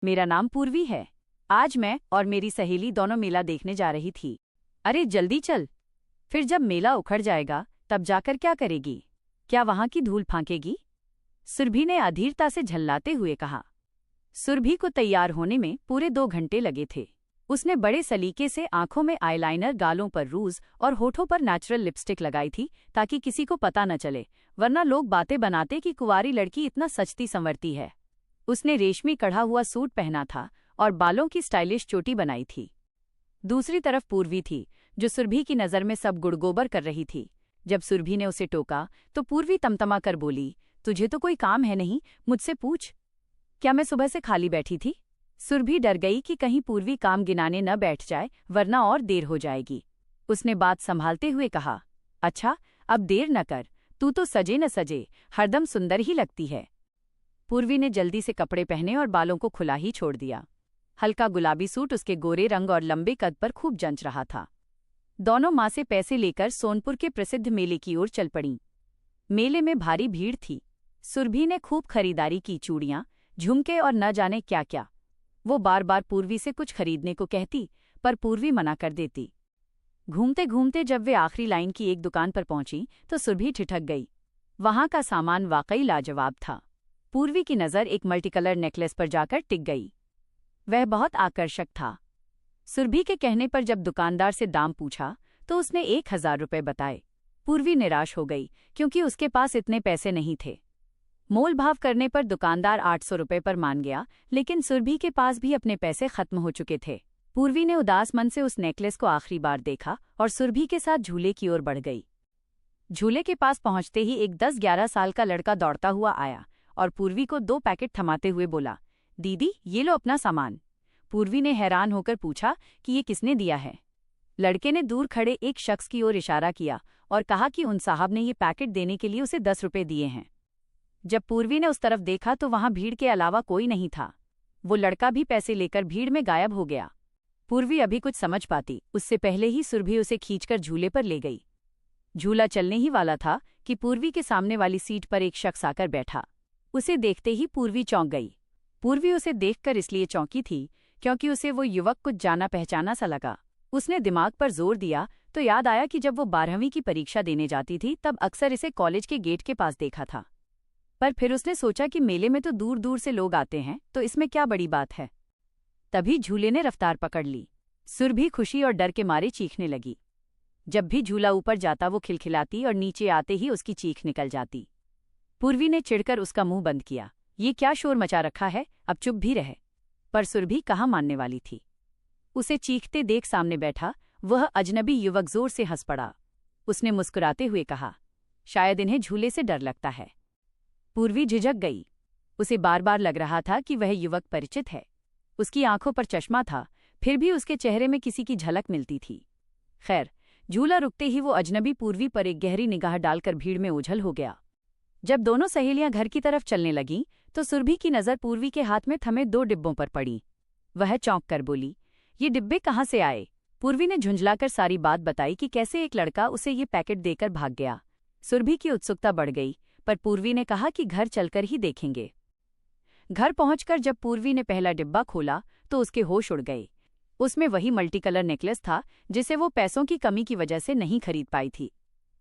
मेरा नाम पूर्वी है। आज मैं और मेरी सहेली दोनों मेला देखने जा रही थी। अरे जल्दी चल, फिर जब मेला उखड़ जाएगा तब जाकर क्या करेगी? क्या वहां की धूल फांकेगी? सुरभि ने अधीरता से झल्लाते हुए कहा। सुरभि को तैयार होने में पूरे 2 घंटे लगे थे। उसने बड़े सलीके से आंखों में आईलाइनर, गालों पर रूज और होठों पर नेचुरल लिपस्टिक लगाई थी ताकि किसी को पता न चले, वरना लोग बातें बनाते कि कुंवारी लड़की इतना सजती संवरती है। उसने रेशमी कढ़ा हुआ सूट पहना था और बालों की स्टाइलिश चोटी बनाई थी। दूसरी तरफ पूर्वी थी, जो सुरभि की नज़र में सब गुड़गोबर कर रही थी। जब सुरभि ने उसे टोका तो पूर्वी तमतमा कर बोली, तुझे तो कोई काम है नहीं, मुझसे पूछ। क्या मैं सुबह से खाली बैठी थी? सुरभि डर गई कि कहीं पूर्वी काम गिनाने न बैठ जाए, वरना और देर हो जाएगी। उसने बात संभालते हुए कहा, अच्छा अब देर न कर, तू तो सजे न सजे हरदम सुंदर ही लगती है। पूर्वी ने जल्दी से कपड़े पहने और बालों को खुला ही छोड़ दिया। हल्का गुलाबी सूट उसके गोरे रंग और लंबे कद पर खूब जंच रहा था। दोनों मां से पैसे लेकर सोनपुर के प्रसिद्ध मेले की ओर चल पड़ीं। मेले में भारी भीड़ थी। सुरभि ने खूब खरीदारी की, चूड़ियां, झुमके और न जाने क्या क्या। वो बार बार पूर्वी से कुछ खरीदने को कहती, पर पूर्वी मना कर देती। घूमते घूमते जब वे आखिरी लाइन की एक दुकान पर पहुंची तो सुरभि ठिठक गई। वहां का सामान वाकई लाजवाब था। पूर्वी की नज़र एक मल्टीकलर नेकलेस पर जाकर टिक गई। वह बहुत आकर्षक था। सुरभि के कहने पर जब दुकानदार से दाम पूछा तो उसने 1000 रुपये बताए। पूर्वी निराश हो गई क्योंकि उसके पास इतने पैसे नहीं थे। मोल भाव करने पर दुकानदार 800 रुपये पर मान गया, लेकिन सुरभि के पास भी अपने पैसे खत्म हो चुके थे। पूर्वी ने उदास मन से उस नेकलेस को आखिरी बार देखा और सुरभि के साथ झूले की ओर बढ़ गई। झूले के पास पहुंचते ही एक 10-11 साल का लड़का दौड़ता हुआ आया और पूर्वी को 2 पैकेट थमाते हुए बोला, दीदी ये लो अपना सामान। पूर्वी ने हैरान होकर पूछा कि ये किसने दिया है। लड़के ने दूर खड़े एक शख्स की ओर इशारा किया और कहा कि उन साहब ने ये पैकेट देने के लिए उसे 10 रुपये दिए हैं। जब पूर्वी ने उस तरफ देखा तो वहां भीड़ के अलावा कोई नहीं था। वो लड़का भी पैसे लेकर भीड़ में गायब हो गया। पूर्वी अभी कुछ समझ पाती उससे पहले ही सुरभि उसे खींचकर झूले पर ले गई। झूला चलने ही वाला था कि पूर्वी के सामने वाली सीट पर एक शख्स आकर बैठा। उसे देखते ही पूर्वी चौंक गई। पूर्वी उसे देखकर इसलिए चौंकी थी क्योंकि उसे वो युवक कुछ जाना पहचाना सा लगा। उसने दिमाग पर जोर दिया तो याद आया कि जब वो 12वीं की परीक्षा देने जाती थी तब अक्सर इसे कॉलेज के गेट के पास देखा था। पर फिर उसने सोचा कि मेले में तो दूर दूर से लोग आते हैं, तो इसमें क्या बड़ी बात है। तभी झूले ने रफ्तार पकड़ ली। सुरभि खुशी और डर के मारे चीखने लगी। जब भी झूला ऊपर जाता वो खिलखिलाती और नीचे आते ही उसकी चीख निकल जाती। पूर्वी ने चिढ़कर उसका मुंह बंद किया। ये क्या शोर मचा रखा है, अब चुप भी रहे। पर सुरभि कहाँ मानने वाली थी। उसे चीखते देख सामने बैठा वह अजनबी युवक जोर से हंस पड़ा। उसने मुस्कुराते हुए कहा, शायद इन्हें झूले से डर लगता है। पूर्वी झिझक गई। उसे बार बार लग रहा था कि वह युवक परिचित है। उसकी आंखों पर चश्मा था, फिर भी उसके चेहरे में किसी की झलक मिलती थी। खैर, झूला रुकते ही वो अजनबी पूर्वी पर एक गहरी निगाह डालकर भीड़ में ओझल हो गया। जब दोनों सहेलियां घर की तरफ चलने लगीं तो सुरभि की नज़र पूर्वी के हाथ में थमे 2 डिब्बों पर पड़ी। वह चौंक कर बोली, ये डिब्बे कहाँ से आए? पूर्वी ने झुंझलाकर सारी बात बताई कि कैसे एक लड़का उसे ये पैकेट देकर भाग गया। सुरभि की उत्सुकता बढ़ गई, पर पूर्वी ने कहा कि घर चलकर ही देखेंगे। घर पहुंचकर जब पूर्वी ने पहला डिब्बा खोला तो उसके होश उड़ गए। उसमें वही मल्टीकलर नेकलेस था जिसे वो पैसों की कमी की वजह से नहीं खरीद पाई थी।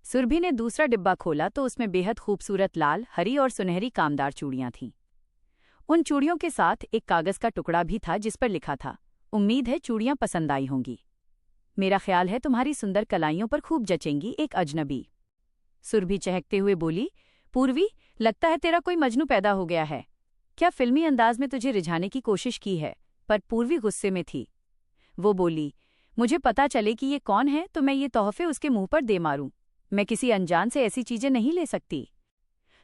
सुरभि ने दूसरा डिब्बा खोला तो उसमें बेहद खूबसूरत लाल, हरी और सुनहरी कामदार चूड़ियां थीं। उन चूड़ियों के साथ एक कागज का टुकड़ा भी था जिस पर लिखा था, उम्मीद है चूड़ियां पसंद आई होंगी। मेरा ख्याल है तुम्हारी सुंदर कलाइयों पर खूब जचेंगी, एक अजनबी। सुरभि चहकते हुए बोली, पूर्वी, लगता है तेरा कोई मजनू पैदा हो गया है। क्या फिल्मी अंदाज में तुझे रिझाने की कोशिश की है? पर पूर्वी गुस्से में थी। वो बोली, मुझे पता चले कि ये कौन है तो मैं ये तोहफे उसके मुंह पर दे मारूं। मैं किसी अनजान से ऐसी चीजें नहीं ले सकती।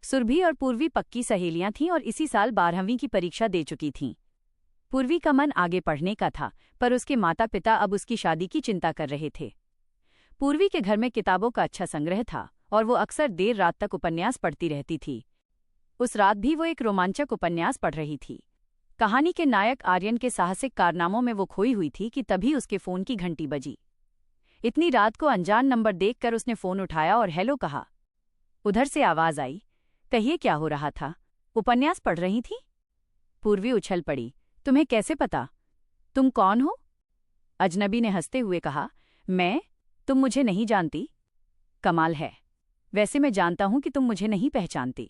सुरभि और पूर्वी पक्की सहेलियां थीं और इसी साल 12वीं की परीक्षा दे चुकी थीं। पूर्वी का मन आगे पढ़ने का था, पर उसके माता पिता अब उसकी शादी की चिंता कर रहे थे। पूर्वी के घर में किताबों का अच्छा संग्रह था और वो अक्सर देर रात तक उपन्यास पढ़ती रहती थी। उस रात भी वो एक रोमांचक उपन्यास पढ़ रही थी। कहानी के नायक आर्यन के साहसिक कारनामों में वो खोई हुई थी कि तभी उसके फोन की घंटी बजी। इतनी रात को अनजान नंबर देखकर उसने फोन उठाया और हेलो कहा। उधर से आवाज आई, कहिए क्या हो रहा था? उपन्यास पढ़ रही थी? पूर्वी उछल पड़ी, तुम्हें कैसे पता? तुम कौन हो? अजनबी ने हंसते हुए कहा, तुम मुझे नहीं जानती? कमाल है। वैसे मैं जानता हूं कि तुम मुझे नहीं पहचानती।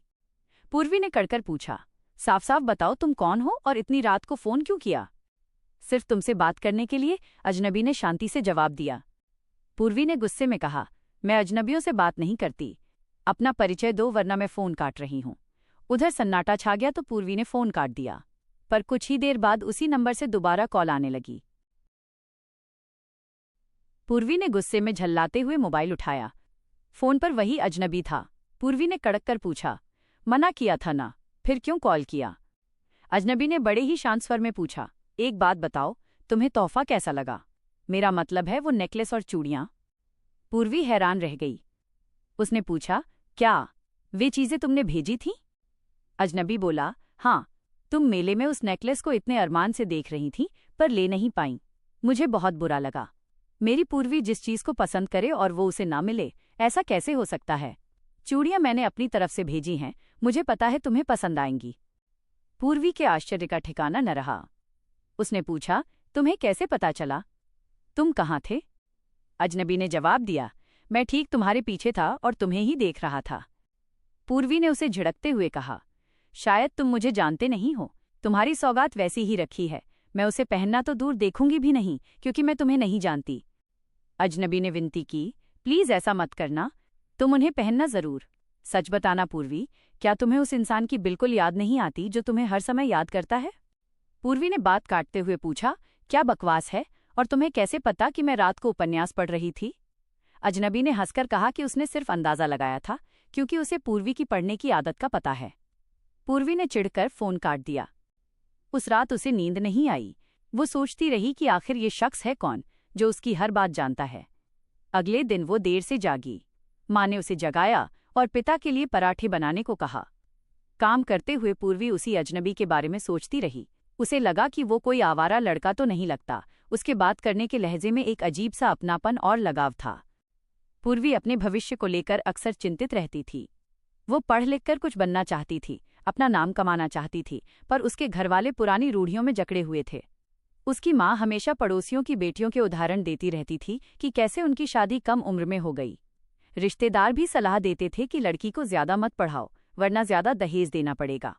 पूर्वी ने कड़कर पूछा, साफ साफ बताओ तुम कौन हो और इतनी रात को फोन क्यों किया? सिर्फ तुमसे बात करने के लिए, अजनबी ने शांति से जवाब दिया। पूर्वी ने गुस्से में कहा, मैं अजनबियों से बात नहीं करती। अपना परिचय दो वरना मैं फोन काट रही हूं। उधर सन्नाटा छा गया तो पूर्वी ने फोन काट दिया। पर कुछ ही देर बाद उसी नंबर से दोबारा कॉल आने लगी। पूर्वी ने गुस्से में झल्लाते हुए मोबाइल उठाया। फोन पर वही अजनबी था। पूर्वी ने कड़क कर पूछा, मना किया था ना, फिर क्यों कॉल किया? अजनबी ने बड़े ही शांत स्वर में पूछा, एक बात बताओ, तुम्हें तोहफा कैसा लगा? मेरा मतलब है वो नेकलेस और चूड़ियां। पूर्वी हैरान रह गई। उसने पूछा, क्या वे चीजें तुमने भेजी थीं? अजनबी बोला, हाँ, तुम मेले में उस नेकलेस को इतने अरमान से देख रही थीं पर ले नहीं पाईं। मुझे बहुत बुरा लगा। मेरी पूर्वी जिस चीज को पसंद करे और वो उसे ना मिले, ऐसा कैसे हो सकता है? चूड़ियां मैंने अपनी तरफ से भेजी हैं, मुझे पता है तुम्हें पसंद आएंगी। पूर्वी के आश्चर्य का ठिकाना न रहा। उसने पूछा, तुम्हें कैसे पता चला? तुम कहाँ थे? अजनबी ने जवाब दिया, मैं ठीक तुम्हारे पीछे था और तुम्हें ही देख रहा था। पूर्वी ने उसे झिड़कते हुए कहा, शायद तुम मुझे जानते नहीं हो। तुम्हारी सौगात वैसी ही रखी है। मैं उसे पहनना तो दूर देखूंगी भी नहीं, क्योंकि मैं तुम्हें नहीं जानती। अजनबी ने विनती की, प्लीज ऐसा मत करना, तुम उन्हें पहनना जरूर। सच बताना पूर्वी, क्या तुम्हें उस इंसान की बिल्कुल याद नहीं आती जो तुम्हें हर समय याद करता है? पूर्वी ने बात काटते हुए पूछा, क्या बकवास है, और तुम्हें कैसे पता कि मैं रात को उपन्यास पढ़ रही थी? अजनबी ने हंसकर कहा कि उसने सिर्फ अंदाजा लगाया था, क्योंकि उसे पूर्वी की पढ़ने की आदत का पता है। पूर्वी ने चिढ़कर फोन काट दिया। उस रात उसे नींद नहीं आई। वो सोचती रही कि आखिर ये शख्स है कौन जो उसकी हर बात जानता है। अगले दिन वो देर से जागी। माँ ने उसे जगाया और पिता के लिए पराठे बनाने को कहा। काम करते हुए पूर्वी उसी अजनबी के बारे में सोचती रही। उसे लगा कि वो कोई आवारा लड़का तो नहीं लगता। उसके बात करने के लहजे में एक अजीब सा अपनापन और लगाव था। पूर्वी अपने भविष्य को लेकर अक्सर चिंतित रहती थी। वो पढ़ लिख कर कुछ बनना चाहती थी, अपना नाम कमाना चाहती थी, पर उसके घरवाले पुरानी रूढ़ियों में जकड़े हुए थे। उसकी माँ हमेशा पड़ोसियों की बेटियों के उदाहरण देती रहती थी कि कैसे उनकी शादी कम उम्र में हो गई। रिश्तेदार भी सलाह देते थे कि लड़की को ज्यादा मत पढ़ाओ, वरना ज्यादा दहेज देना पड़ेगा।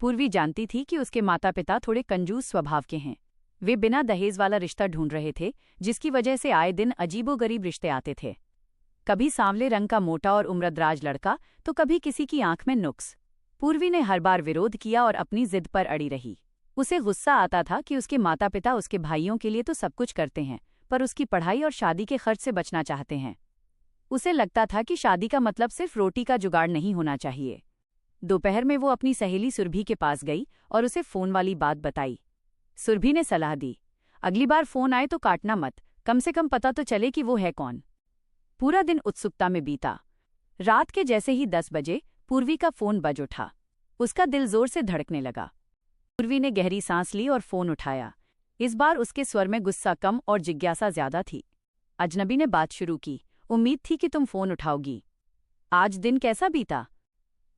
पूर्वी जानती थी कि उसके माता पिता थोड़े कंजूस स्वभाव के हैं। वे बिना दहेज वाला रिश्ता ढूंढ रहे थे, जिसकी वजह से आए दिन अजीबोगरीब रिश्ते आते थे। कभी सांवले रंग का मोटा और उम्रदराज लड़का, तो कभी किसी की आंख में नुक्स। पूर्वी ने हर बार विरोध किया और अपनी जिद पर अड़ी रही। उसे गुस्सा आता था कि उसके माता पिता उसके भाइयों के लिए तो सब कुछ करते हैं, पर उसकी पढ़ाई और शादी के खर्च से बचना चाहते हैं। उसे लगता था कि शादी का मतलब सिर्फ रोटी का जुगाड़ नहीं होना चाहिए। दोपहर में वो अपनी सहेली सुरभि के पास गई और उसे फोन वाली बात बताई। सुरभि ने सलाह दी, अगली बार फोन आए तो काटना मत, कम से कम पता तो चले कि वो है कौन। पूरा दिन उत्सुकता में बीता। रात के जैसे ही 10 बजे पूर्वी का फोन बज उठा। उसका दिल जोर से धड़कने लगा। पूर्वी ने गहरी सांस ली और फोन उठाया। इस बार उसके स्वर में गुस्सा कम और जिज्ञासा ज्यादा थी। अजनबी ने बात शुरू की, उम्मीद थी कि तुम फोन उठाओगी। आज दिन कैसा बीता?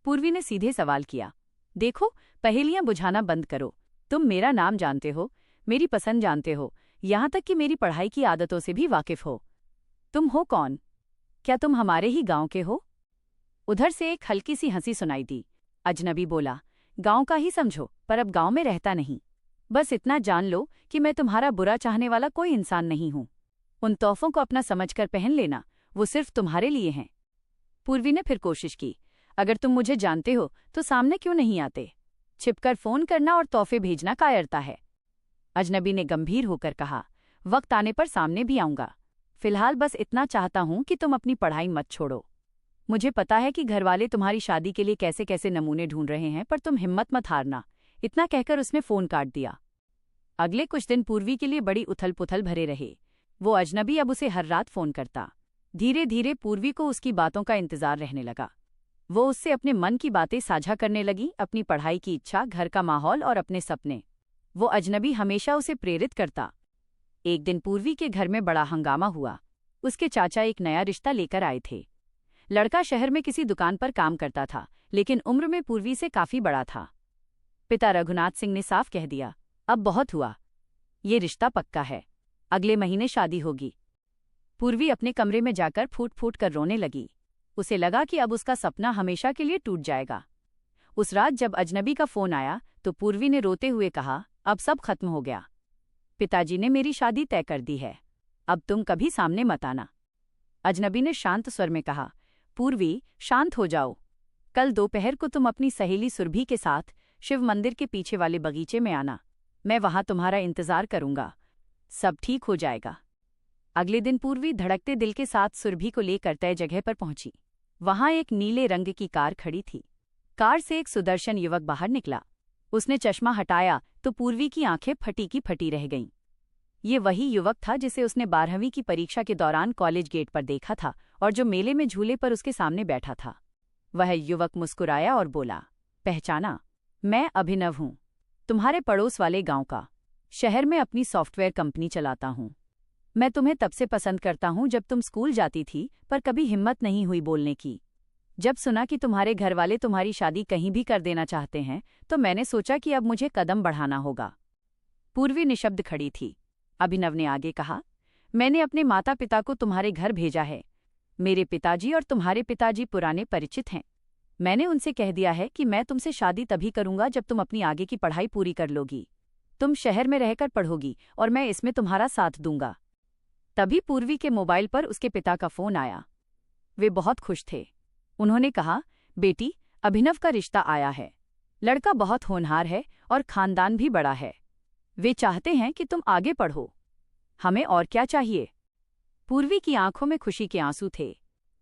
पूर्वी ने सीधे सवाल किया। देखो, पहेलियां बुझाना बंद करो। तुम मेरा नाम जानते हो, मेरी पसंद जानते हो, यहां तक कि मेरी पढ़ाई की आदतों से भी वाकिफ हो। तुम हो कौन? क्या तुम हमारे ही गांव के हो? उधर से एक हल्की सी हंसी सुनाई दी। अजनबी बोला, गांव का ही समझो, पर अब गांव में रहता नहीं। बस इतना जान लो कि मैं तुम्हारा बुरा चाहने वाला कोई इंसान नहीं हूं। उन तोहफों को अपना समझकर पहन लेना, वो सिर्फ तुम्हारे लिए हैं। पूर्वी ने फिर कोशिश की, अगर तुम मुझे जानते हो तो सामने क्यों नहीं आते? छिपकर फोन करना और तोहफे भेजना कायरता है। अजनबी ने गंभीर होकर कहा, वक्त आने पर सामने भी आऊंगा। फिलहाल बस इतना चाहता हूं कि तुम अपनी पढ़ाई मत छोड़ो। मुझे पता है कि घरवाले तुम्हारी शादी के लिए कैसे कैसे नमूने ढूंढ रहे हैं, पर तुम हिम्मत मत हारना। इतना कहकर उसने फोन काट दिया। अगले कुछ दिन पूर्वी के लिए बड़ी उथल पुथल भरे रहे। वो अजनबी अब उसे हर रात फोन करता। धीरे धीरे पूर्वी को उसकी बातों का इंतजार रहने लगा। वो उससे अपने मन की बातें साझा करने लगी, अपनी पढ़ाई की इच्छा, घर का माहौल और अपने सपने। वो अजनबी हमेशा उसे प्रेरित करता। एक दिन पूर्वी के घर में बड़ा हंगामा हुआ। उसके चाचा एक नया रिश्ता लेकर आए थे। लड़का शहर में किसी दुकान पर काम करता था, लेकिन उम्र में पूर्वी से काफी बड़ा था। पिता रघुनाथ सिंह ने साफ कह दिया, अब बहुत हुआ, ये रिश्ता पक्का है, अगले महीने शादी होगी। पूर्वी अपने कमरे में जाकर फूट फूट कर रोने लगी। उसे लगा कि अब उसका सपना हमेशा के लिए टूट जाएगा। उस रात जब अजनबी का फोन आया तो पूर्वी ने रोते हुए कहा, अब सब खत्म हो गया। पिताजी ने मेरी शादी तय कर दी है, अब तुम कभी सामने मत आना। अजनबी ने शांत स्वर में कहा, पूर्वी शांत हो जाओ, कल दोपहर को तुम अपनी सहेली सुरभि के साथ शिव मंदिर के पीछे वाले बगीचे में आना, मैं वहां तुम्हारा इंतजार करूंगा, सब ठीक हो जाएगा। अगले दिन पूर्वी धड़कते दिल के साथ सुरभि को लेकर तय जगह पर पहुंची। वहां एक नीले रंग की कार खड़ी थी। कार से एक सुदर्शन युवक बाहर निकला। उसने चश्मा हटाया तो पूर्वी की आंखें फटी की फटी रह गईं। ये वही युवक था जिसे उसने 12वीं की परीक्षा के दौरान कॉलेज गेट पर देखा था और जो मेले में झूले पर उसके सामने बैठा था। वह युवक मुस्कुराया और बोला, पहचाना, मैं अभिनव हूं, तुम्हारे पड़ोस वाले गांव का। शहर में अपनी सॉफ्टवेयर कंपनी चलाता हूं। मैं तुम्हें तब से पसंद करता हूं जब तुम स्कूल जाती थी, पर कभी हिम्मत नहीं हुई बोलने की। जब सुना कि तुम्हारे घरवाले तुम्हारी शादी कहीं भी कर देना चाहते हैं तो मैंने सोचा कि अब मुझे कदम बढ़ाना होगा। पूर्वी निशब्द खड़ी थी। अभिनव ने आगे कहा, मैंने अपने माता पिता को तुम्हारे घर भेजा है। मेरे पिताजी और तुम्हारे पिताजी पुराने परिचित हैं। मैंने उनसे कह दिया है कि मैं तुमसे शादी तभी करूंगा जब तुम अपनी आगे की पढ़ाई पूरी कर लोगी। तुम शहर में रहकर पढ़ोगी और मैं इसमें तुम्हारा साथ दूंगा। तभी पूर्वी के मोबाइल पर उसके पिता का फोन आया। वे बहुत खुश थे। उन्होंने कहा, बेटी, अभिनव का रिश्ता आया है। लड़का बहुत होनहार है और खानदान भी बड़ा है। वे चाहते हैं कि तुम आगे पढ़ो। हमें और क्या चाहिए? पूर्वी की आंखों में खुशी के आंसू थे।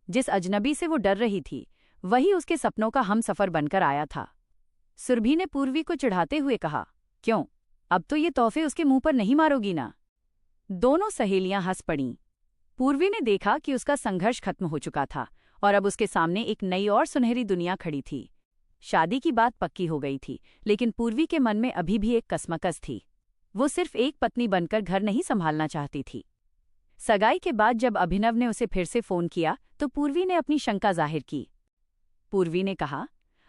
जिस अजनबी से वो डर रही थी वही उसके सपनों का हमसफर बनकर आया था। सुरभि ने पूर्वी को चिढ़ाते हुए कहा, क्यों, अब तो ये तोहफे उसके मुंह पर नहीं मारोगी ना? दोनों सहेलियां हंस पड़ीं। पूर्वी ने देखा कि उसका संघर्ष खत्म हो चुका था और अब उसके सामने एक नई और सुनहरी दुनिया खड़ी थी। शादी की बात पक्की हो गई थी, लेकिन पूर्वी के मन में अभी भी एक कसमकस थी। वो सिर्फ एक पत्नी बनकर घर नहीं संभालना चाहती थी। सगाई के बाद जब अभिनव ने उसे फिर से फोन किया तो पूर्वी ने अपनी शंका जाहिर की। पूर्वी ने कहा,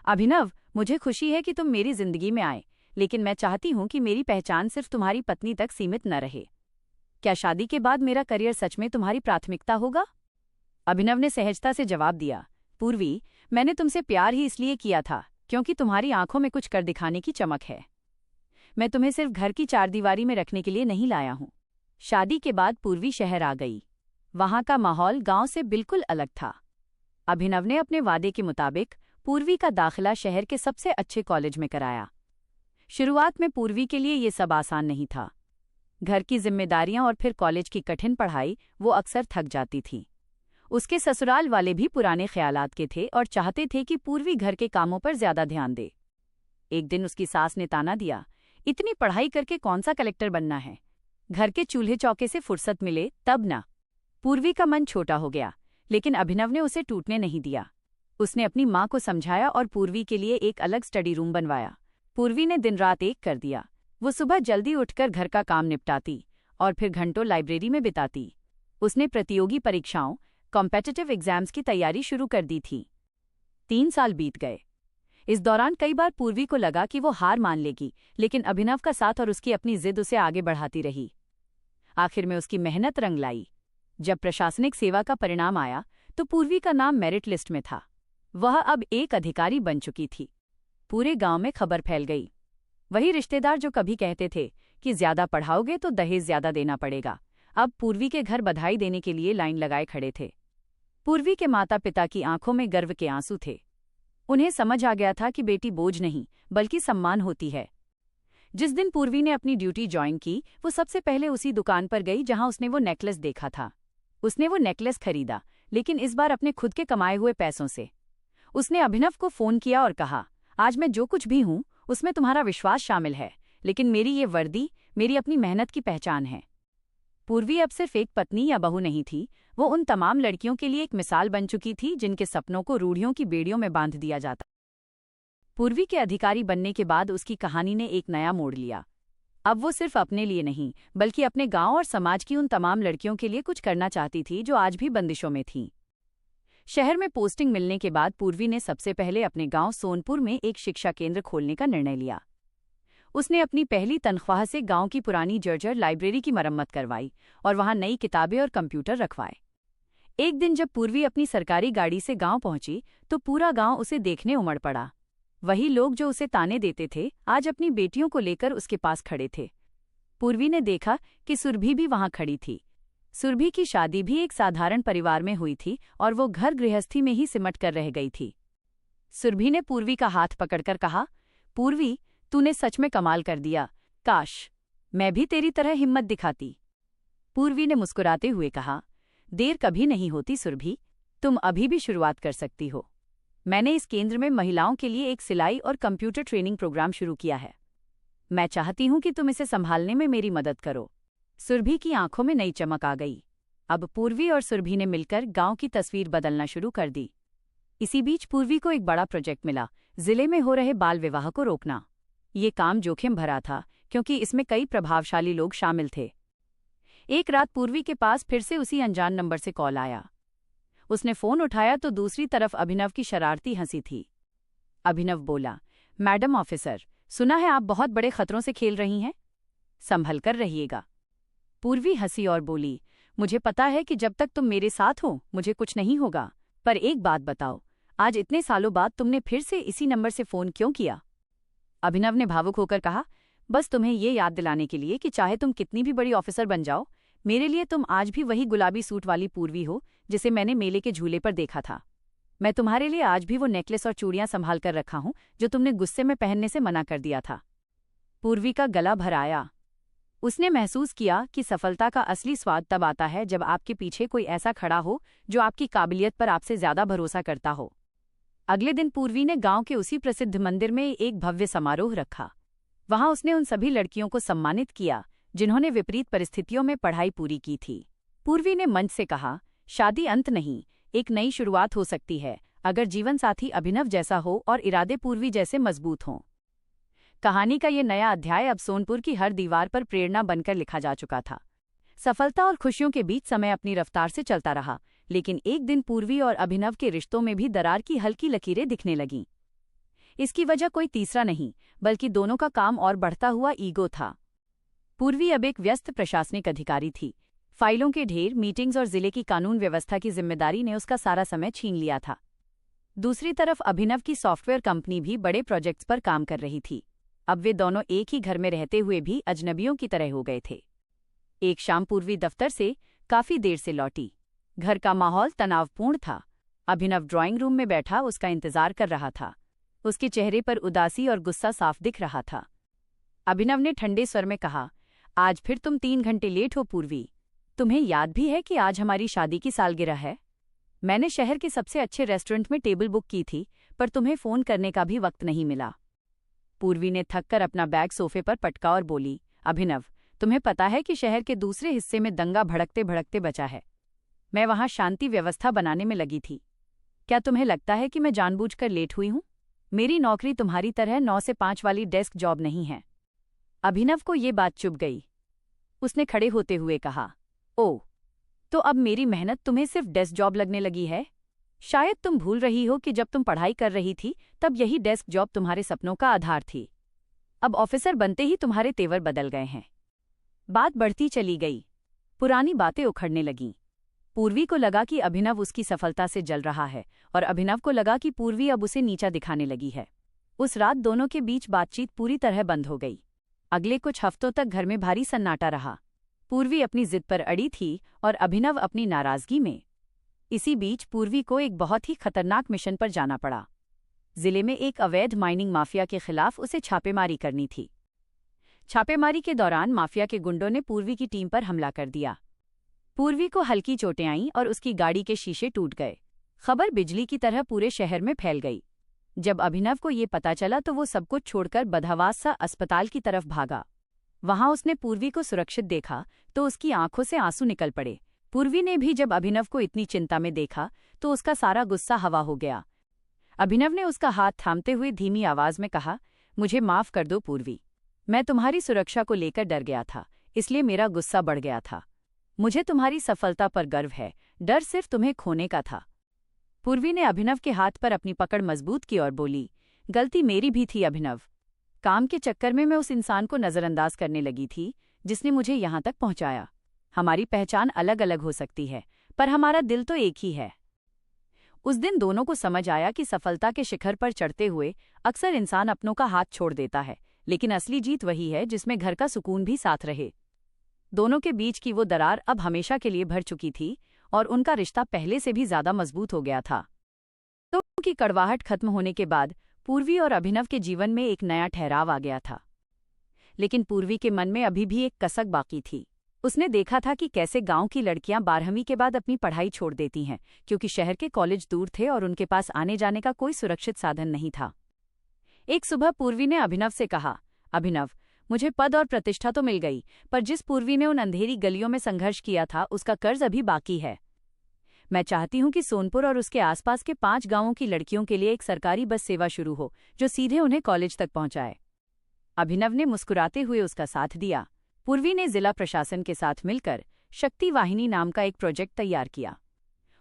अभिनव, मुझे खुशी है कि तुम मेरी जिंदगी में आए, लेकिन मैं चाहती हूं कि मेरी पहचान सिर्फ तुम्हारी पत्नी तक सीमित न रहे। क्या शादी के बाद मेरा करियर सच में तुम्हारी प्राथमिकता होगा? अभिनव ने सहजता से जवाब दिया, पूर्वी, मैंने तुमसे प्यार ही इसलिए किया था क्योंकि तुम्हारी आंखों में कुछ कर दिखाने की चमक है। मैं तुम्हें सिर्फ घर की चारदीवारी में रखने के लिए नहीं लाया हूं। शादी के बाद पूर्वी शहर आ गई। वहां का माहौल गांव से बिल्कुल अलग था। अभिनव ने अपने वादे के मुताबिक पूर्वी का दाखिला शहर के सबसे अच्छे कॉलेज में कराया। शुरुआत में पूर्वी के लिए ये सब आसान नहीं था। घर की जिम्मेदारियां और फिर कॉलेज की कठिन पढ़ाई, वो अक्सर थक जाती थी। उसके ससुराल वाले भी पुराने ख्यालात के थे और चाहते थे कि पूर्वी घर के कामों पर ज्यादा ध्यान दे। एक दिन उसकी सास ने ताना दिया, इतनी पढ़ाई करके कौन सा कलेक्टर बनना है? घर के चूल्हे चौके से फुर्सत मिले तब ना। पूर्वी का मन छोटा हो गया, लेकिन अभिनव ने उसे टूटने नहीं दिया। उसने अपनी माँ को समझाया और पूर्वी के लिए एक अलग स्टडी रूम बनवाया। पूर्वी ने दिन रात एक कर दिया। वो सुबह जल्दी उठकर घर का काम निपटाती और फिर घंटों लाइब्रेरी में बिताती। उसने प्रतियोगी परीक्षाओं, कॉम्पिटिटिव एग्जाम्स की तैयारी शुरू कर दी थी। 3 साल बीत गए। इस दौरान कई बार पूर्वी को लगा कि वो हार मान लेगी, लेकिन अभिनव का साथ और उसकी अपनी जिद उसे आगे बढ़ाती रही। आखिर में उसकी मेहनत रंग लाई। जब प्रशासनिक सेवा का परिणाम आया तो पूर्वी का नाम मेरिट लिस्ट में था। वह अब एक अधिकारी बन चुकी थी। पूरे गांव में खबर फैल गई। वही रिश्तेदार जो कभी कहते थे कि ज्यादा पढ़ाओगे तो दहेज ज्यादा देना पड़ेगा, अब पूर्वी के घर बधाई देने के लिए लाइन लगाए खड़े थे। पूर्वी के माता पिता की आंखों में गर्व के आंसू थे। उन्हें समझ आ गया था कि बेटी बोझ नहीं बल्कि सम्मान होती है। जिस दिन पूर्वी ने अपनी ड्यूटी ज्वाइन की, वो सबसे पहले उसी दुकान पर गई जहां उसने वो नेकलेस देखा था। उसने वो नेकलेस खरीदा, लेकिन इस बार अपने खुद के कमाए हुए पैसों से। उसने अभिनव को फोन किया और कहा, आज मैं जो कुछ भी हूं उसमें तुम्हारा विश्वास शामिल है, लेकिन मेरी ये वर्दी मेरी अपनी मेहनत की पहचान है। पूर्वी अब सिर्फ एक पत्नी या बहू नहीं थी, वो उन तमाम लड़कियों के लिए एक मिसाल बन चुकी थी जिनके सपनों को रूढ़ियों की बेड़ियों में बांध दिया जाता। पूर्वी के अधिकारी बनने के बाद उसकी कहानी ने एक नया मोड़ लिया। अब वो सिर्फ अपने लिए नहीं बल्कि अपने गांव और समाज की उन तमाम लड़कियों के लिए कुछ करना चाहती थी जो आज भी बंदिशों में थीं। शहर में पोस्टिंग मिलने के बाद पूर्वी ने सबसे पहले अपने गांव सोनपुर में एक शिक्षा केंद्र खोलने का निर्णय लिया। उसने अपनी पहली तनख्वाह से गांव की पुरानी जर्जर लाइब्रेरी की मरम्मत करवाई और वहां नई किताबें और कंप्यूटर रखवाए। एक दिन जब पूर्वी अपनी सरकारी गाड़ी से गांव पहुंची तो पूरा गांव उसे देखने उमड़ पड़ा। वही लोग जो उसे ताने देते थे आज अपनी बेटियों को लेकर उसके पास खड़े थे। पूर्वी ने देखा कि सुरभि भी वहां खड़ी थी। सुरभि की शादी भी एक साधारण परिवार में हुई थी और वो घर गृहस्थी में ही सिमट कर रह गई थी। सुरभि ने पूर्वी का हाथ पकड़कर कहा, पूर्वी, तूने सच में कमाल कर दिया। काश मैं भी तेरी तरह हिम्मत दिखाती। पूर्वी ने मुस्कुराते हुए कहा, देर कभी नहीं होती सुरभि, तुम अभी भी शुरुआत कर सकती हो। मैंने इस केंद्र में महिलाओं के लिए एक सिलाई और कंप्यूटर ट्रेनिंग प्रोग्राम शुरू किया है। मैं चाहती हूं कि तुम इसे संभालने में मेरी मदद करो। सुरभि की आंखों में नई चमक आ गई। अब पूर्वी और सुरभि ने मिलकर गांव की तस्वीर बदलना शुरू कर दी। इसी बीच पूर्वी को एक बड़ा प्रोजेक्ट मिला, जिले में हो रहे बाल विवाह को रोकना। ये काम जोखिम भरा था क्योंकि इसमें कई प्रभावशाली लोग शामिल थे। एक रात पूर्वी के पास फिर से उसी अनजान नंबर से कॉल आया। उसने फोन उठाया तो दूसरी तरफ अभिनव की शरारती हंसी थी। अभिनव बोला, मैडम ऑफिसर, सुना है आप बहुत बड़े खतरों से खेल रही हैं, संभल कर रहिएगा। पूर्वी हंसी और बोली, मुझे पता है कि जब तक तुम मेरे साथ हो मुझे कुछ नहीं होगा, पर एक बात बताओ, आज इतने सालों बाद तुमने फिर से इसी नंबर से फोन क्यों किया? अभिनव ने भावुक होकर कहा, बस तुम्हें ये याद दिलाने के लिए कि चाहे तुम कितनी भी बड़ी ऑफिसर बन जाओ, मेरे लिए तुम आज भी वही गुलाबी सूट वाली पूर्वी हो जिसे मैंने मेले के झूले पर देखा था। मैं तुम्हारे लिए आज भी वो नेकलेस और चूड़ियां संभाल कर रखा हूं जो तुमने गुस्से में पहनने से मना कर दिया था। पूर्वी का गला भर आया। उसने महसूस किया कि सफलता का असली स्वाद तब आता है जब आपके पीछे कोई ऐसा खड़ा हो जो आपकी काबिलियत पर आपसे ज्यादा भरोसा करता हो। अगले दिन पूर्वी ने गांव के उसी प्रसिद्ध मंदिर में एक भव्य समारोह रखा। वहां उसने उन सभी लड़कियों को सम्मानित किया जिन्होंने विपरीत परिस्थितियों में पढ़ाई पूरी की थी। पूर्वी ने मंच से कहा, शादी अंत नहीं, एक नई शुरुआत हो सकती है अगर जीवनसाथी अभिनव जैसा हो और इरादे पूर्वी जैसे मजबूत हों। कहानी का ये नया अध्याय अब सोनपुर की हर दीवार पर प्रेरणा बनकर लिखा जा चुका था। सफलता और खुशियों के बीच समय अपनी रफ्तार से चलता रहा, लेकिन एक दिन पूर्वी और अभिनव के रिश्तों में भी दरार की हल्की लकीरें दिखने लगीं। इसकी वजह कोई तीसरा नहीं, बल्कि दोनों का काम और बढ़ता हुआ ईगो था। पूर्वी अब एक व्यस्त प्रशासनिक अधिकारी थी। फाइलों के ढेर, मीटिंग्स और जिले की कानून व्यवस्था की जिम्मेदारी ने उसका सारा समय छीन लिया था। दूसरी तरफ अभिनव की सॉफ्टवेयर कंपनी भी बड़े प्रोजेक्ट्स पर काम कर रही थी। अब वे दोनों एक ही घर में रहते हुए भी अजनबियों की तरह हो गए थे। एक शाम पूर्वी दफ्तर से काफी देर से लौटी। घर का माहौल तनावपूर्ण था। अभिनव ड्राइंग रूम में बैठा उसका इंतजार कर रहा था। उसके चेहरे पर उदासी और गुस्सा साफ दिख रहा था। अभिनव ने ठंडे स्वर में कहा, आज फिर तुम 3 घंटे लेट हो पूर्वी। तुम्हें याद भी है कि आज हमारी शादी की सालगिरह है? मैंने शहर के सबसे अच्छे रेस्टोरेंट में टेबल बुक की थी, पर तुम्हें फोन करने का भी वक्त नहीं मिला। पूर्वी ने थककर अपना बैग सोफे पर पटका और बोली, अभिनव, तुम्हें पता है कि शहर के दूसरे हिस्से में दंगा भड़कते भड़कते बचा है। मैं वहां शांति व्यवस्था बनाने में लगी थी। क्या तुम्हें लगता है कि मैं जानबूझकर लेट हुई हूं? मेरी नौकरी तुम्हारी तरह 9 से 5 वाली डेस्क जॉब नहीं है। अभिनव को ये बात चुभ गई। उसने खड़े होते हुए कहा, ओह, तो अब मेरी मेहनत तुम्हें सिर्फ डेस्क जॉब लगने लगी है? शायद तुम भूल रही हो कि जब तुम पढ़ाई कर रही थी तब यही डेस्क जॉब तुम्हारे सपनों का आधार थी। अब ऑफिसर बनते ही तुम्हारे तेवर बदल गए हैं। बात बढ़ती चली गई। पुरानी बातें उखड़ने लगीं। पूर्वी को लगा कि अभिनव उसकी सफलता से जल रहा है और अभिनव को लगा कि पूर्वी अब उसे नीचा दिखाने लगी है। उस रात दोनों के बीच बातचीत पूरी तरह बंद हो गई। अगले कुछ हफ्तों तक घर में भारी सन्नाटा रहा। पूर्वी अपनी जिद पर अड़ी थी और अभिनव अपनी नाराजगी में। इसी बीच पूर्वी को एक बहुत ही खतरनाक मिशन पर जाना पड़ा। जिले में एक अवैध माइनिंग माफिया के खिलाफ उसे छापेमारी करनी थी। छापेमारी के दौरान माफिया के गुंडों ने पूर्वी की टीम पर हमला कर दिया। पूर्वी को हल्की चोटें आईं और उसकी गाड़ी के शीशे टूट गए। खबर बिजली की तरह पूरे शहर में फैल गई। जब अभिनव को ये पता चला तो वो सब कुछ छोड़कर बदहवास सा अस्पताल की तरफ भागा। वहां उसने पूर्वी को सुरक्षित देखा तो उसकी आंखों से आंसू निकल पड़े। पूर्वी ने भी जब अभिनव को इतनी चिंता में देखा तो उसका सारा गुस्सा हवा हो गया। अभिनव ने उसका हाथ थामते हुए धीमी आवाज में कहा, मुझे माफ कर दो पूर्वी। मैं तुम्हारी सुरक्षा को लेकर डर गया था, इसलिए मेरा गुस्सा बढ़ गया था। मुझे तुम्हारी सफलता पर गर्व है, डर सिर्फ तुम्हें खोने का था। पूर्वी ने अभिनव के हाथ पर अपनी पकड़ मजबूत की और बोली, गलती मेरी भी थी अभिनव। काम के चक्कर में मैं उस इंसान को नज़रअंदाज करने लगी थी जिसने मुझे यहाँ तक पहुँचाया। हमारी पहचान अलग अलग हो सकती है, पर हमारा दिल तो एक ही है। उस दिन दोनों को समझ आया कि सफलता के शिखर पर चढ़ते हुए अक्सर इंसान अपनों का हाथ छोड़ देता है, लेकिन असली जीत वही है जिसमें घर का सुकून भी साथ रहे। दोनों के बीच की वो दरार अब हमेशा के लिए भर चुकी थी और उनका रिश्ता पहले से भी ज्यादा मजबूत हो गया था। तो की कड़वाहट खत्म होने के बाद पूर्वी और अभिनव के जीवन में एक नया ठहराव आ गया था। लेकिन पूर्वी के मन में अभी भी एक कसक बाकी थी। उसने देखा था कि कैसे गांव की लड़कियां 12वीं के बाद अपनी पढ़ाई छोड़ देती हैं, क्योंकि शहर के कॉलेज दूर थे और उनके पास आने जाने का कोई सुरक्षित साधन नहीं था। एक सुबह पूर्वी ने अभिनव से कहा, अभिनव, मुझे पद और प्रतिष्ठा तो मिल गई, पर जिस पूर्वी ने उन अंधेरी गलियों में संघर्ष किया था उसका कर्ज अभी बाकी है। मैं चाहती हूं कि सोनपुर और उसके आसपास के 5 गांवों की लड़कियों के लिए एक सरकारी बस सेवा शुरू हो जो सीधे उन्हें कॉलेज तक पहुंचाए। अभिनव ने मुस्कुराते हुए उसका साथ दिया। पूर्वी ने जिला प्रशासन के साथ मिलकर शक्ति वाहिनी नाम का एक प्रोजेक्ट तैयार किया।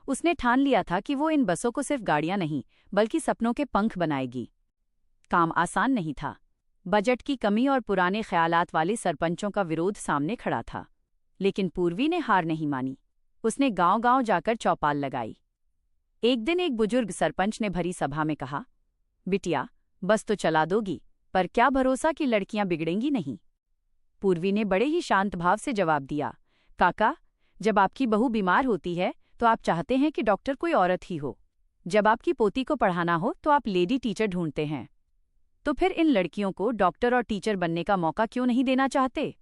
उसने ठान लिया था कि वो इन बसों को सिर्फ गाड़ियां नहीं बल्कि सपनों के पंख बनाएगी। काम आसान नहीं था। बजट की कमी और पुराने ख्यालात वाले सरपंचों का विरोध सामने खड़ा था, लेकिन पूर्वी ने हार नहीं मानी। उसने गांव-गांव जाकर चौपाल लगाई। एक दिन एक बुजुर्ग सरपंच ने भरी सभा में कहा, बिटिया, बस तो चला दोगी, पर क्या भरोसा कि लड़कियां बिगड़ेंगी नहीं। पूर्वी ने बड़े ही शांत भाव से जवाब दिया, काका, जब आपकी बहू बीमार होती है तो आप चाहते हैं कि डॉक्टर कोई औरत ही हो। जब आपकी पोती को पढ़ाना हो तो आप लेडी टीचर ढूंढते हैं। तो फिर इन लड़कियों को डॉक्टर और टीचर बनने का मौका क्यों नहीं देना चाहते?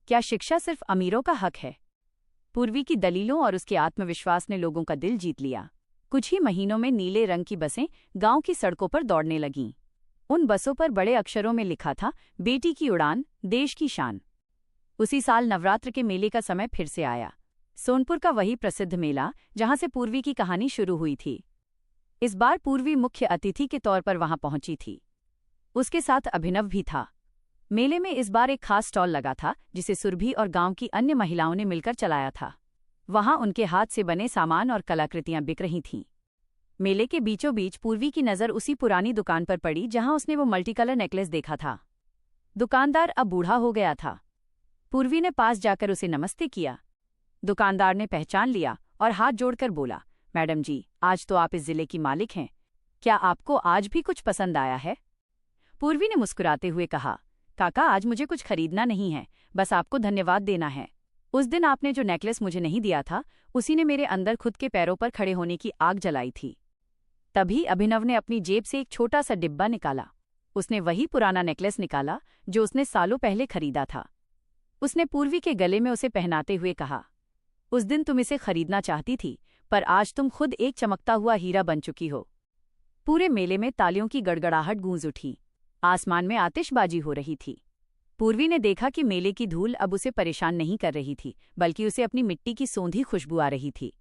क्या शिक्षा सिर्फ अमीरों का हक है? पूर्वी की दलीलों और उसके आत्मविश्वास ने लोगों का दिल जीत लिया। कुछ ही महीनों में नीले रंग की बसें गांव की सड़कों पर दौड़ने लगीं। उन बसों पर बड़े अक्षरों में लिखा था, बेटी की उड़ान, देश की शान। उसी साल नवरात्र के मेले का समय फिर से आया। सोनपुर का वही प्रसिद्ध मेला जहां से पूर्वी की कहानी शुरू हुई थी। इस बार पूर्वी मुख्य अतिथि के तौर पर वहां पहुंची थी। उसके साथ अभिनव भी था। मेले में इस बार एक खास स्टॉल लगा था जिसे सुरभि और गांव की अन्य महिलाओं ने मिलकर चलाया था। वहां उनके हाथ से बने सामान और कलाकृतियां बिक रही थीं। मेले के बीचों बीच पूर्वी की नज़र उसी पुरानी दुकान पर पड़ी जहां उसने वो मल्टी कलर नेकलेस देखा था। दुकानदार अब बूढ़ा हो गया था। पूर्वी ने पास जाकर उसे नमस्ते किया। दुकानदार ने पहचान लिया और हाथ जोड़कर बोला, मैडम जी, आज तो आप इस जिले की मालिक हैं। क्या आपको आज भी कुछ पसंद आया है? पूर्वी ने मुस्कुराते हुए कहा, काका, आज मुझे कुछ खरीदना नहीं है, बस आपको धन्यवाद देना है। उस दिन आपने जो नेकलेस मुझे नहीं दिया था, उसी ने मेरे अंदर खुद के पैरों पर खड़े होने की आग जलाई थी। तभी अभिनव ने अपनी जेब से एक छोटा सा डिब्बा निकाला। उसने वही पुराना नेकलेस निकाला जो उसने सालों पहले खरीदा था। उसने पूर्वी के गले में उसे पहनाते हुए कहा, उस दिन तुम इसे खरीदना चाहती थी, पर आज तुम खुद एक चमकता हुआ हीरा बन चुकी हो। पूरे मेले में तालियों की गड़गड़ाहट गूंज उठी। आसमान में आतिशबाजी हो रही थी। पूर्वी ने देखा कि मेले की धूल अब उसे परेशान नहीं कर रही थी, बल्कि उसे अपनी मिट्टी की सौंधी खुशबू आ रही थी।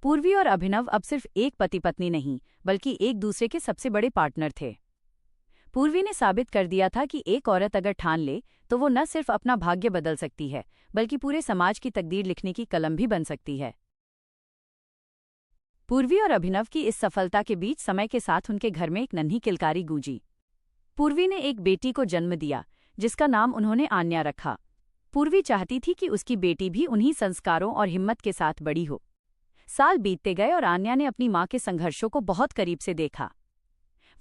पूर्वी और अभिनव अब सिर्फ एक पति पत्नी नहीं, बल्कि एक दूसरे के सबसे बड़े पार्टनर थे। पूर्वी ने साबित कर दिया था कि एक औरत अगर ठान ले तो वो न सिर्फ अपना भाग्य बदल सकती है, बल्कि पूरे समाज की तकदीर लिखने की कलम भी बन सकती है। पूर्वी और अभिनव की इस सफलता के बीच समय के साथ उनके घर में एक नन्ही किलकारी गूंजी। पूर्वी ने एक बेटी को जन्म दिया जिसका नाम उन्होंने आन्या रखा। पूर्वी चाहती थी कि उसकी बेटी भी उन्हीं संस्कारों और हिम्मत के साथ बड़ी हो। साल बीतते गए और आन्या ने अपनी माँ के संघर्षों को बहुत करीब से देखा।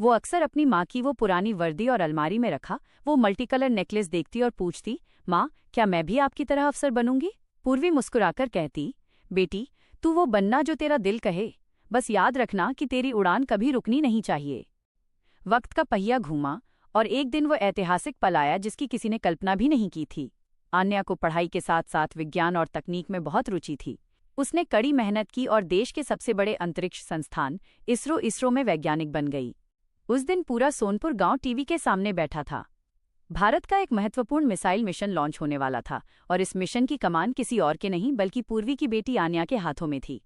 वो अक्सर अपनी माँ की वो पुरानी वर्दी और अलमारी में रखा वो मल्टी कलर नेकलेस देखती और पूछती, माँ, क्या मैं भी आपकी तरह अफसर बनूंगी? पूर्वी मुस्कुराकर कहती, बेटी, तू वो बनना जो तेरा दिल कहे, बस याद रखना कि तेरी उड़ान कभी रुकनी नहीं चाहिए। वक्त का पहिया घूमा और एक दिन वो ऐतिहासिक पल आया जिसकी किसी ने कल्पना भी नहीं की थी। आन्या को पढ़ाई के साथ साथ विज्ञान और तकनीक में बहुत रुचि थी। उसने कड़ी मेहनत की और देश के सबसे बड़े अंतरिक्ष संस्थान इसरो में वैज्ञानिक बन गई। उस दिन पूरा सोनपुर गांव टीवी के सामने बैठा था। भारत का एक महत्वपूर्ण मिसाइल मिशन लॉन्च होने वाला था और इस मिशन की कमान किसी और के नहीं बल्कि पूर्वी की बेटी आन्या के हाथों में थी।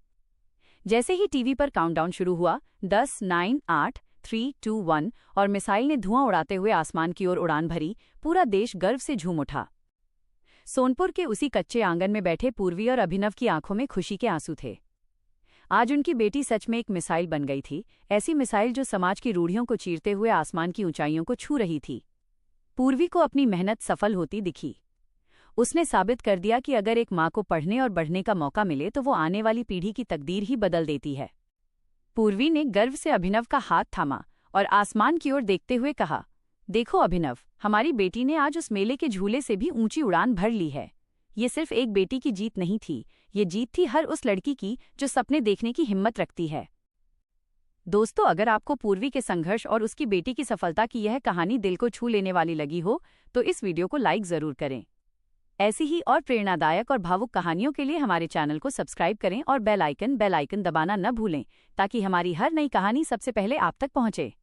जैसे ही टीवी पर काउंटडाउन शुरू हुआ, 10, 9, 8, 3, 2, 1 और मिसाइल ने धुआं उड़ाते हुए आसमान की ओर उड़ान भरी, पूरा देश गर्व से झूम उठा। सोनपुर के उसी कच्चे आंगन में बैठे पूर्वी और अभिनव की आंखों में खुशी के आंसू थे। आज उनकी बेटी सच में एक मिसाइल बन गई थी, ऐसी मिसाइल जो समाज की रूढ़ियों को चीरते हुए आसमान की ऊंचाइयों को छू रही थी। पूर्वी को अपनी मेहनत सफल होती दिखी। उसने साबित कर दिया कि अगर एक माँ को पढ़ने और बढ़ने का मौका मिले तो वो आने वाली पीढ़ी की तकदीर ही बदल देती है। पूर्वी ने गर्व से अभिनव का हाथ थामा और आसमान की ओर देखते हुए कहा, देखो अभिनव, हमारी बेटी ने आज उस मेले के झूले से भी ऊंची उड़ान भर ली है। ये सिर्फ एक बेटी की जीत नहीं थी, ये जीत थी हर उस लड़की की जो सपने देखने की हिम्मत रखती है। दोस्तों, अगर आपको पूर्वी के संघर्ष और उसकी बेटी की सफलता की यह कहानी दिल को छू लेने वाली लगी हो तो इस वीडियो को लाइक जरूर करें। ऐसी ही और प्रेरणादायक और भावुक कहानियों के लिए हमारे चैनल को सब्सक्राइब करें और बेल आइकन दबाना न भूलें ताकि हमारी हर नई कहानी सबसे पहले आप तक पहुंचे।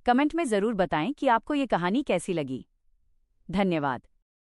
कमेंट में जरूर बताएं कि आपको ये कहानी कैसी लगी। धन्यवाद।